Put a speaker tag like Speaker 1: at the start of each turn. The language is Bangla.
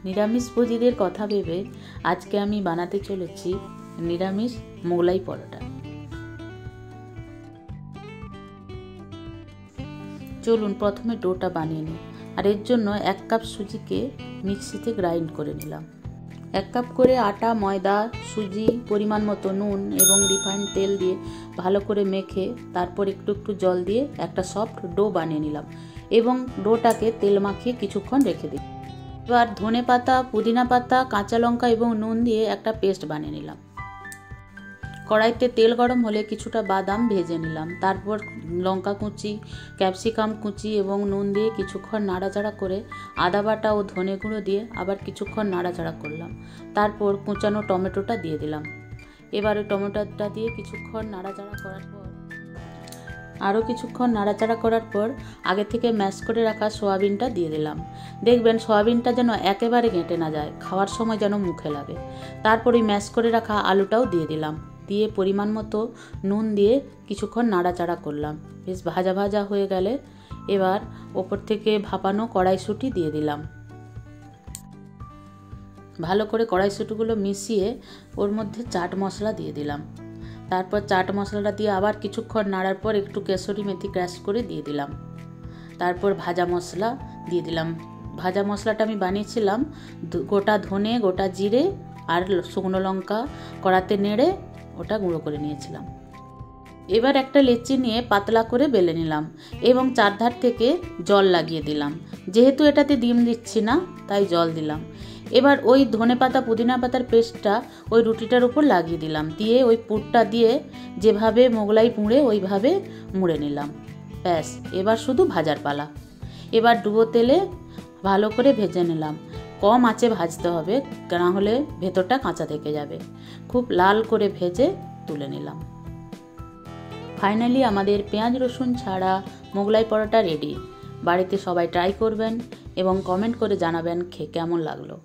Speaker 1: নিরামিষভোজীদের কথা ভেবে আজকে আমি বানাতে চলেছি নিরামিষ মোগলাই পরোটা। চলুন প্রথমে ডোটা বানিয়ে নিই। আর এর জন্য 1 কাপ সুজিকে মিক্সিতে গ্রাইন্ড করে নিলাম। 1 কাপ করে আটা, ময়দা, সুজি, পরিমাণ মতো নুন এবং রিফাইন্ড তেল দিয়ে ভালো করে মেখে তারপর একটু একটু জল দিয়ে একটা সফট ডো বানিয়ে নিলাম এবং ডোটাকে তেল মাখিয়ে কিছুক্ষণ রেখে দিই। এবার ধনে পাতা, পুদিনা পাতা, কাঁচা লঙ্কা এবং নুন দিয়ে একটা পেস্ট বানিয়ে নিলাম। কড়াইতে তেল গরম হলে কিছুটা বাদাম ভেজে নিলাম। তারপর লঙ্কা কুচি, ক্যাপসিকাম কুচি এবং নুন দিয়ে কিছুক্ষণ নাড়াচাড়া করে আদা বাটা ও ধনে গুঁড়ো দিয়ে আবার কিছুক্ষণ নাড়াচাড়া করলাম। তারপর কুচানো টমেটোটা দিয়ে দিলাম। এবার ওই টমেটোটা দিয়ে কিছুক্ষণ নাড়াচাড়া করার পর আগে থেকে ম্যাশ করে রাখা সয়াবিনটা দিয়ে দিলাম। দেখবেন সয়াবিনটা যেন একেবারে ঘেঁটে না যায়, খাওয়ার সময় যেন মুখে লাগে। তারপর ওই ম্যাশ করে রাখা আলুটাও দিয়ে দিলাম। দিয়ে পরিমাণ মতো নুন দিয়ে কিছুক্ষণ নাড়াচাড়া করলাম। বেশ ভাজা ভাজা হয়ে গেলে এবার ওপর থেকে ভাপানো কড়াইশুঁটি দিয়ে দিলাম। ভালো করে কড়াইশুঁটিগুলো মিশিয়ে ওর মধ্যে চাট মশলা দিয়ে দিলাম। তারপর চাট মশলাটা দিয়ে আবার কিছুক্ষণ নাড়ার পর একটু কেশরি মেথি ক্র্যাশ করে দিয়ে দিলাম। তারপর ভাজা মশলা দিয়ে দিলাম। ভাজা মশলাটা আমি বানিয়েছিলাম গোটা ধনে, গোটা জিরে আর শুকনো লঙ্কা কড়াতে নেড়ে ওটা গুঁড়ো করে নিয়েছিলাম। এবার একটা লেচি নিয়ে পাতলা করে বেলে নিলাম এবং চারধার থেকে জল লাগিয়ে দিলাম। যেহেতু এটাতে ডিম দিচ্ছি না তাই জল দিলাম। এবার ওই ধনে পাতা, পুদিনা পাতার পেস্টটা ওই রুটিটার উপর লাগিয়ে দিলাম। দিয়ে ওই পুরটা দিয়ে যেভাবে মোগলাই মুড়ে ওইভাবে মুড়ে নিলাম। ব্যাস, এবার শুধু ভাজার পালা। এবার ডুবো তেলে ভালো করে ভেজে নিলাম। কম আঁচে ভাজতে হবে, না হলে ভেতরটা কাঁচা থেকে যাবে। খুব লাল করে ভেজে তুলে নিলাম। ফাইনালি আমাদের পেঁয়াজ রসুন ছাড়া মোগলাই পরোটা রেডি। বাড়িতে সবাই ট্রাই করবেন এবং কমেন্ট করে জানাবেন খেয়ে কেমন লাগলো।